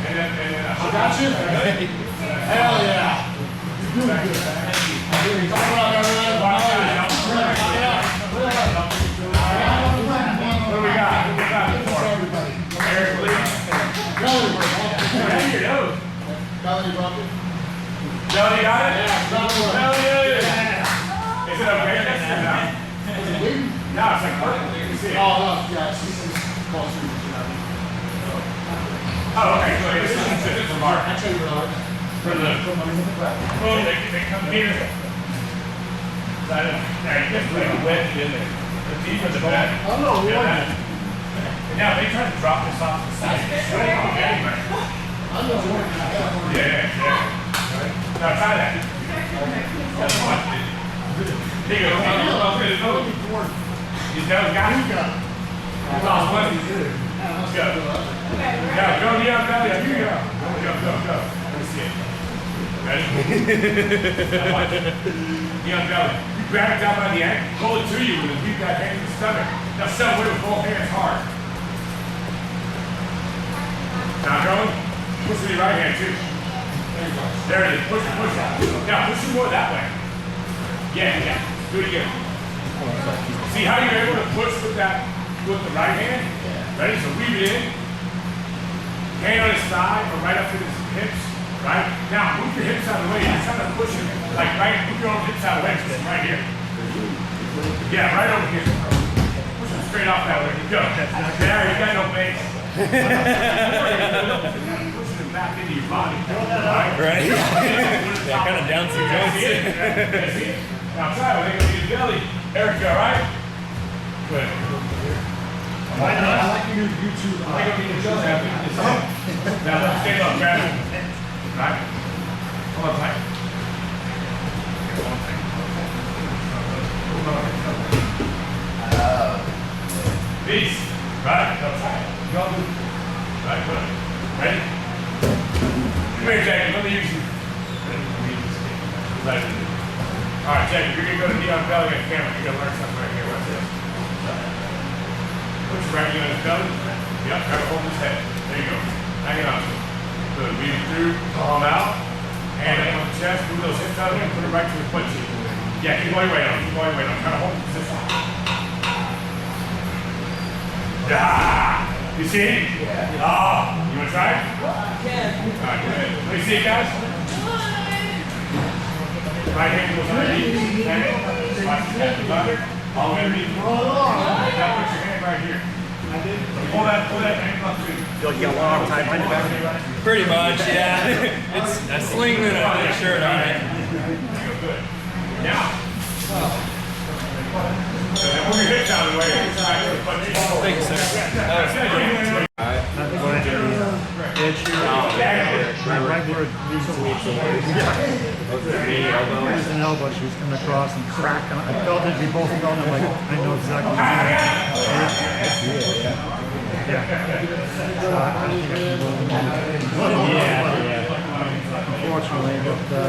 And then I got you. Hell yeah. What do we got? Eric, please. Belly got it? Hell yeah. Is it okay? No, it's like perfect. You can see it. Oh, okay. So this is from Mark. For the boom, they come here. So I guess like a wedge in there. The deep in the back. Oh, no, we want it. And now they try to drop this off the side. Anyway. Yeah. Now try that. There you go. You know, guys. Let's go. Go, Neon Belly. Here you go. Go. Let me see it. Ready? Neon Belly. You grab it down by the ankle, pull it to you, and then keep that hand in the stomach. Now set away with both hands hard. Now going. Push with your right hand too. There it is. Push it. Now push it more that way. Yeah. Do it again. See how you're able to push with the right hand? Ready? So weave it in. Hand on his thigh or right up to his hips. Right? Now move your hips out of the way. You're trying to push it. Like right, move your own hips out of the way. Just right here. Yeah, right over here. Push it straight off that way. Go. There, you got no base. Pushing it back into your body. Right? Yeah, kind of down some joints. Now try it. We're going to get belly. Eric, you all right? Good. I like your new YouTube. I think I'm going to show that. Now let's stand up, grab it. Right? Hold on tight. Peace. Right? Go tight. Go. Right, good. Ready? Come here, Jacob. Let me use you. Alright, Jacob, you're going to go to Neon Belly on camera. You're going to learn something right here. Watch this. Put your right knee on his belly. Yep, try to hold his head. There you go. Hang it on to him. Good. Weave it through, palm out. Hand on the chest. Move those hips out of him. Put it right to his butt cheek. Yeah, keep all your weight on. Keep all your weight on. Try to hold the position. You see it? Yeah. Oh, you want to try it? I can. Alright, go ahead. Let me see it, guys. Right hand goes underneath. Left hand goes under. All the way underneath. Now put your hand right here. Pull that ankle up too. Feel like you got one arm tied behind your back. Pretty much, yeah. It's a sling and a shirt on it. Feel good. Now. So then put your hips out of the way. Thank you, sir. Right where it needs to be. There's an elbow, she was coming across and crack. I felt it, we both felt it, like, I know exactly what you're doing. Yeah. So I think I can go in there. Unfortunately, but the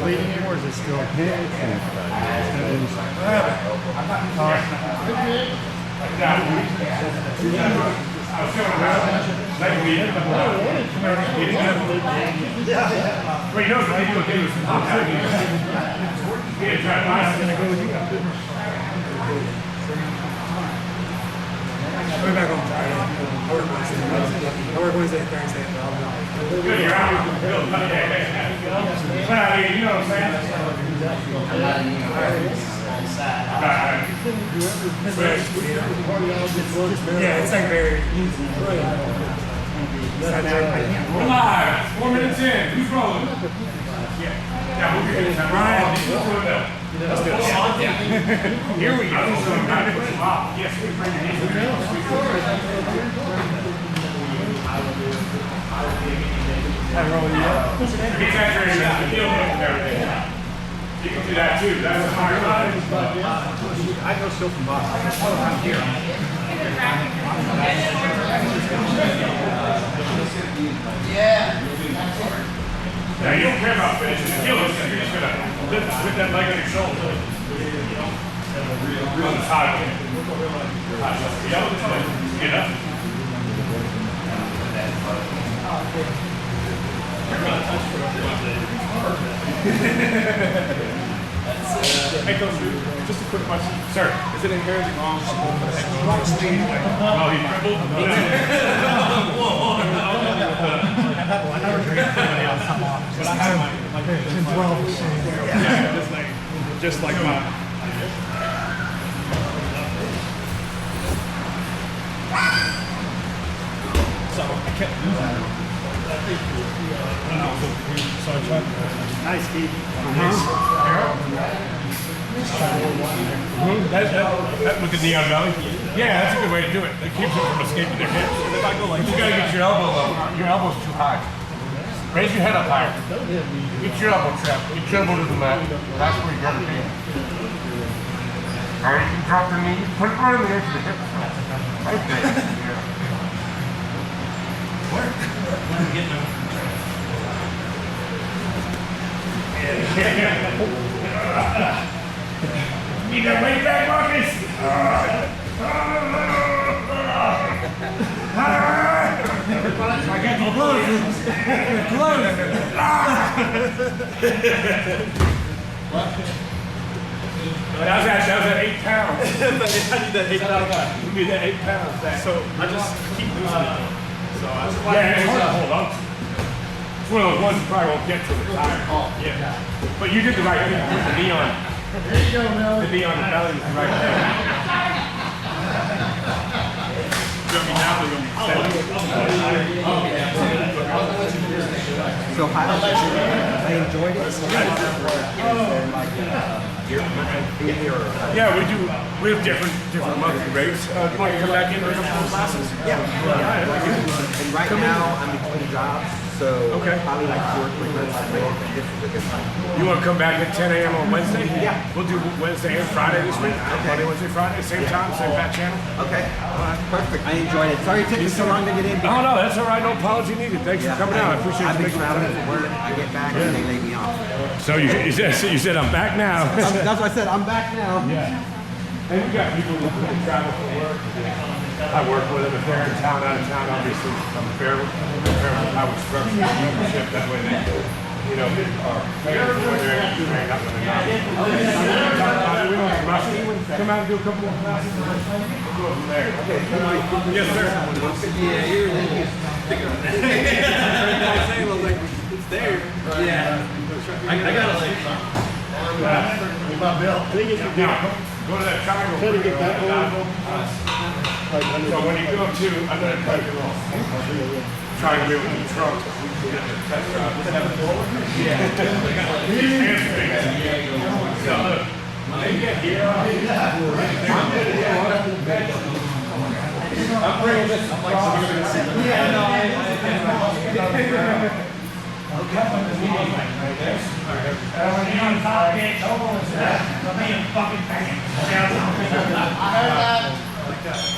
bleeding anymore is it still? Wait, you know what they do is We're back on Friday. I work Wednesday and Thursday. good, you're out. You know what I'm saying? Yeah, it's like very easy. We're live. 4 minutes in. Who's rolling? Yeah. Now move your hips. Ryan. Let's do it. Here we go. Yes, we bring your hands. Get saturated in the heel hook and everything. You can do that too. That's a hard line. I go still from Boston. I'm here. Now you don't care about finishing the heel hook. You're just gonna lift that leg on your shoulder. On the side. Get up. Hey, Coach Drew, just a quick question. Sir, is it inherently wrong to go for the head? Oh, he dribbled? I never drink anybody else come off. But I have my 10, 12 machines. Yeah, just like mine. So I kept doing that. Nice, Steve. That with the neon belly? Yeah, that's a good way to do it. That keeps them from escaping their hips. If I go like you gotta get your elbow low. Your elbow's too high. Raise your head up higher. Get your elbow trapped. Get your elbow to the mat. That's where you gotta be. Alright, you can drop the knee. Put it right on the edge of the hip. Right there. Need that weight back, Marcus? I got the blood. That was at 8 pounds. I need that 8 pounds. We need that 8 pounds back. So I just keep losing it. So I just Yeah, it's hard to hold on to. It's one of those ones you probably won't get to retire. Yeah. But you did the right thing. The knee on. There you go, Mel. The knee on the belly is the right thing. You're going to be down, you're going to be So I enjoyed it. Yeah, we do. We have different monthly rates. You want to come back in for a couple more classes? Yeah. And right now I'm between jobs, so probably like 2 or 3 months later. This is a good time. You want to come back at 10 a.m. on Wednesday? Yeah. We'll do Wednesday and Friday this week. Monday, Wednesday, Friday, same time, same back channel. Okay. Perfect. I enjoyed it. Sorry it took me so long to get in. Oh no, that's all right. No apology needed. Thanks for coming out. I appreciate I've you been making traveling time. for work. I get back and they lay me off. So you said I'm back now. That's what I said. I'm back now. Yeah. And we got people who travel for work. I work with them if they're in town, out of town. Obviously, I'm fair with how we structure the membership. That way they, you know, are fair when they're trained up when they're not. We don't have to rush it. Come out and do a couple more classes. We'll go from there. Yes, sir. Yeah, you're it's there. Yeah. I gotta like My belt. Now, go to that triangle. Try to get that one. So when you go to another triangle, try to be able to control. Test drive. Yeah. So look, they get here. I'm bringing this. I'm like, so you're gonna see. Yeah, no, When you're on top of it, the main fucking bang.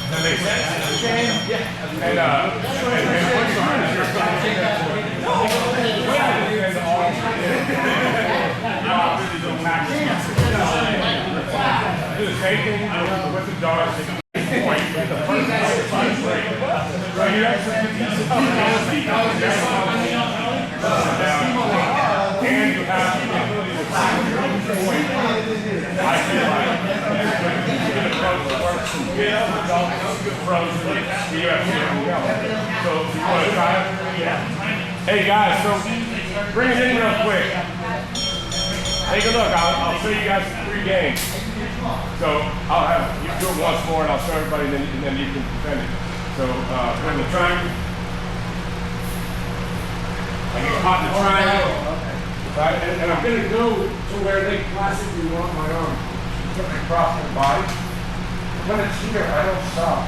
That makes sense? Yeah. And do the same thing with the darts. Point. The first break. Right here. And you have the ability to point. I feel like so if you want to try it, hey guys, so bring it in real quick. Take a look. I'll show you guys 3 games. So I'll have you do it once more, and I'll show everybody, and then you can defend it. So when the triangle, I get caught in the triangle, right? And I'm going to go to where they classically want my arm. Put me across my body. When it's here, I don't stop.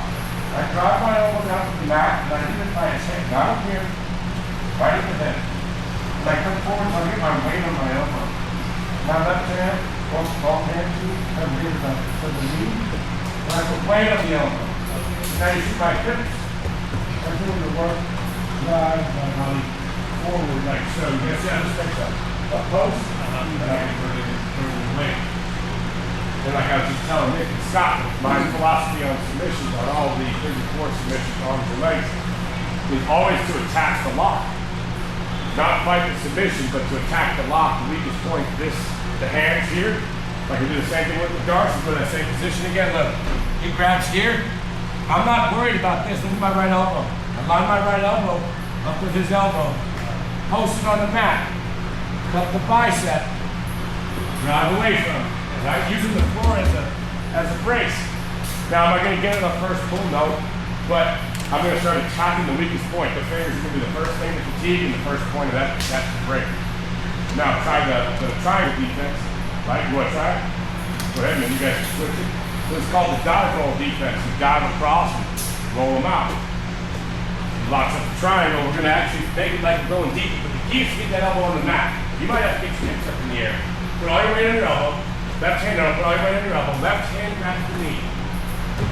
I drive my elbow down to the mat, and I even try and say, not up here, right at the head. When I come forward, I get my weight on my elbow. My left hand, both hand to the knee, and I put weight on the elbow. Now you see my hips are doing the work, drive my body forward like so. You see how this makes a post, and I can put it in weight. And like I was just telling Nick and Scott, my philosophy on submissions, on all the figure 4 submissions, arms and legs, is always to attack the lock. Not fight the submission, but to attack the lock. The weakest point, the hands here. Like we do the same thing with the darts, we put that same position again. Look, he grabs here. I'm not worried about this. Look at my right elbow. I line my right elbow up with his elbow. Post it on the mat. Cut the bicep. Drive away from him. Right? Using the floor as a brace. Now, am I going to get it on the first pull? No. But I'm going to start attacking the weakest point. The fingers are going to be the first thing to fatigue and the first point of that's the break. Now, try the triangle defense. Right? You want to try it? Go ahead, man. You guys can switch it. So it's called the dive roll defense. You dive across and roll them out. Locks up the triangle. We're going to actually make it like we're going deep. But the key is to get that elbow on the mat. You might have to get your hips up in the air. Put all your weight on your elbow. Left hand down, put all your weight on your elbow. Left hand grabs the knee.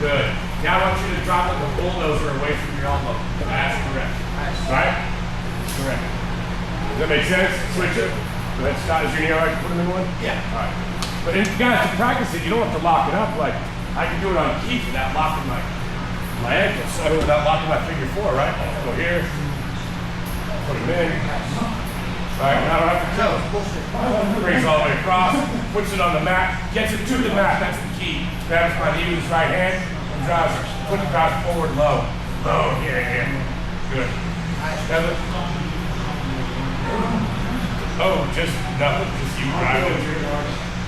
Good. Now I want you to drop like a bulldozer away from your elbow. That's correct. Right? Correct. Does that make sense? Switch it. So that's not, is your knee alright to put them in one? Yeah. Alright. But guys, to practice it, you don't have to lock it up. Like, I can do it on key without locking my ankle. So without locking my figure 4, right? I'll go here. Put them in. Alright, now I don't have to kill it. Brings all the way across, puts it on the mat, gets it to the mat, that's the key. Grabs my knee with his right hand, and drives it, put the drive forward low. Low, yeah. Good. Oh, just nothing, just you drive it.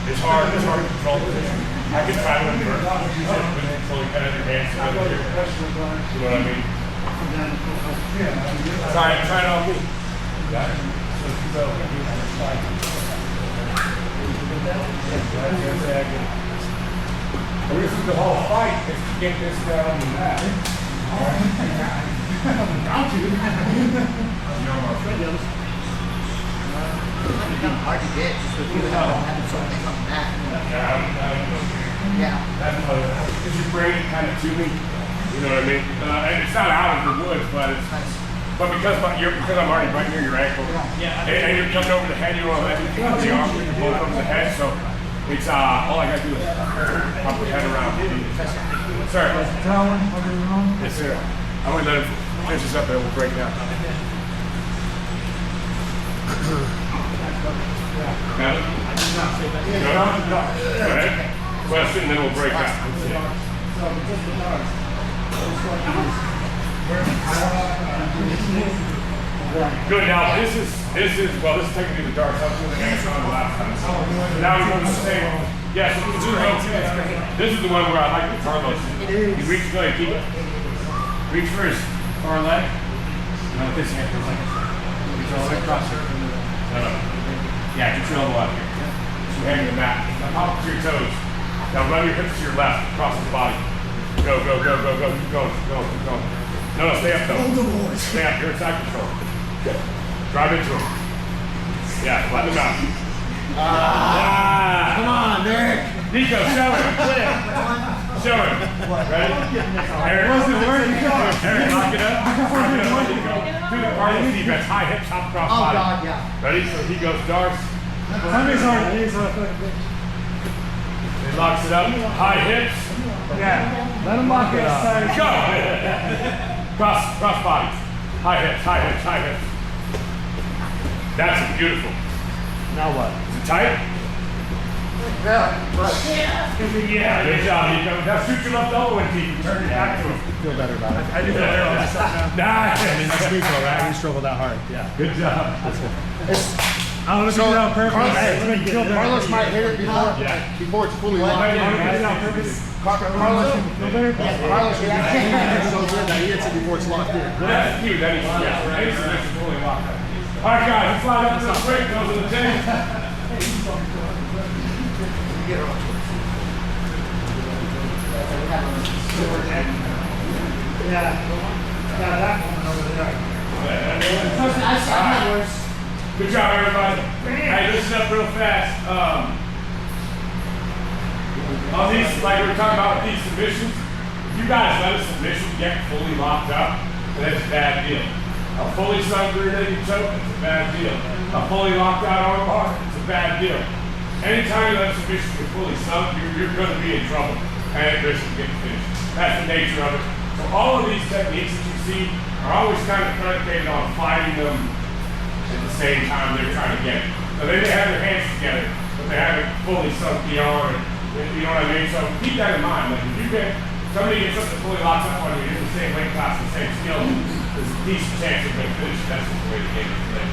It's hard to control it. I can try to invert it, until you kind of your hands together here. You know what I mean? Try it on me. Got it? So, this is the whole fight, is to get this down on the mat. Hard to get, just with you having something on the mat. Yeah. Because you bring it kind of to me, you know what I mean? And it's not out of the woods, but it's nice. But because I'm already right near your ankle, and you're coming over the head, you don't have anything on the arm, you're both over the head, so it's all I gotta do is pump the head around. Sir. Yes, sir. I'm gonna let him finish this up and we'll break down. No. Go ahead. Question, then we'll break down. Good. Now this is well, this is technically the dark. I was doing the hands on the last time. So now we're going to say, yeah. So this is the one where I like the Carlos. He reaches, go ahead, keep it. Reach for his far leg. No, with this hand, like reach all the way across here. No. Yeah, get your elbow out here. So you're hanging the mat. Now hop to your toes. Now run your hips to your left, across his body. Go, go, go, go, go. Keep going, keep going, keep going. No, stay up though. Stay up. You're in side control. Drive into him. Yeah, flatten him out. Come on, Derek. Nico, show him. Show him. Ready? Eric, Eric, lock it up. Do the Carlos defense. High hips, hop across body. Oh, God, yeah. Ready? So he goes darts. Somebody's hard. He locks it up. High hips. Yeah. Let him lock it up. Go. Cross bodies. High hips, high hips, high hips. That's beautiful. Now what? Is it tight? Yeah. Good job, Nico. Now shoot your left elbow and keep turn it back to him. Feel better about it. I do feel better on myself now. Nice. I mean, that's Nico, right? He struggled that hard. Yeah. Good job. That's good. I don't know if you did it on purpose. Carlos might hit it before it's fully locked in. Carlos, yeah, so good that he hits it before it's locked in. That's cute. That is fully locked up. All right, guys, let's slide up real quick. Those are the things. Yeah. Yeah, that one over there. Good job, everybody. Hey, listen up real fast. On these, like we were talking about with these submissions, if you guys let a submission get fully locked up, then it's a bad deal. A fully sunk rear-naked choke, it's a bad deal. A fully locked out arm bar, it's a bad deal. Anytime you let a submission get fully sunk, you're going to be in trouble and at risk of getting finished. That's the nature of it. So all of these techniques that you see are always kind of predicated on fighting them at the same time they're trying to get it. So they may have their hands together, but they haven't fully sunk the arm. You know what I mean? So keep that in mind. Like if you get somebody gets something fully locked up on you, you're in the same weight class, the same skill, there's a decent chance you're going to finish. That's just the way the game is played.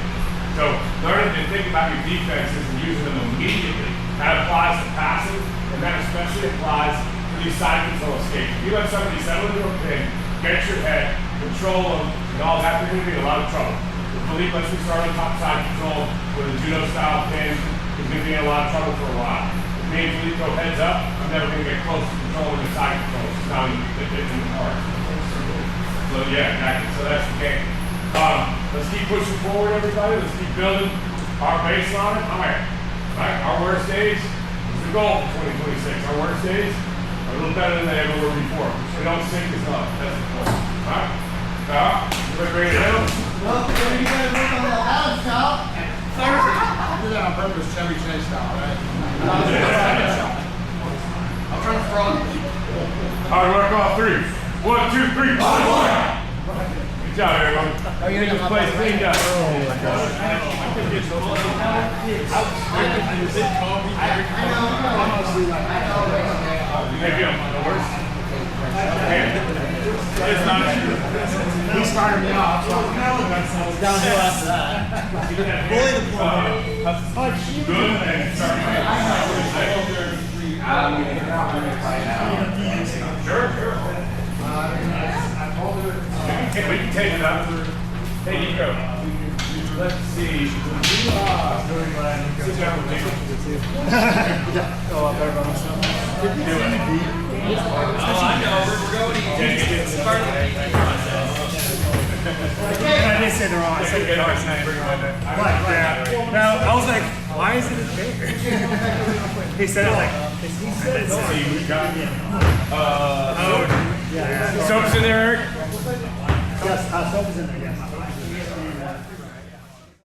So learning to think about your defenses and using them immediately. That applies to passive, and that especially applies to these side control escapes. If you let somebody settle into a pin, get your head, control them, and all that, they're going to be in a lot of trouble. If Philippe lets me start on top side control with a judo style pin, he's going to be in a lot of trouble for a while. If me and Philippe go heads up, I'm never going to get close to controlling the side control. It's not even in the part. So yeah, exactly. So that's the game. Let's keep pushing forward, everybody. Let's keep building our baseline. All right. Our worst days is the goal for 2026. Our worst days are a little better than they ever were before. We don't sink as up. That's the goal. All right? Everybody bring it in. Well, you gotta work on that balance, Kyle. I did that on purpose, Chevy Chase style, right? I'm trying to frog people. All right, work all three. 1, 2, 3, 4. Good job, everyone. Get this place cleaned up. Maybe I'm the worst. It's not true. He started me off, so it's downhill after that. Bully the ball. Good and Sure. We can take it up. Hey, Nico. Let's see. Sit down with Nico. I know. We're going easy. It's part of the process. I did say the wrong. I said the wrong name. But yeah. Now I was like, why is it there? He said it like. He said it. See, we got soap's in there, Eric. Yes, soap is in there.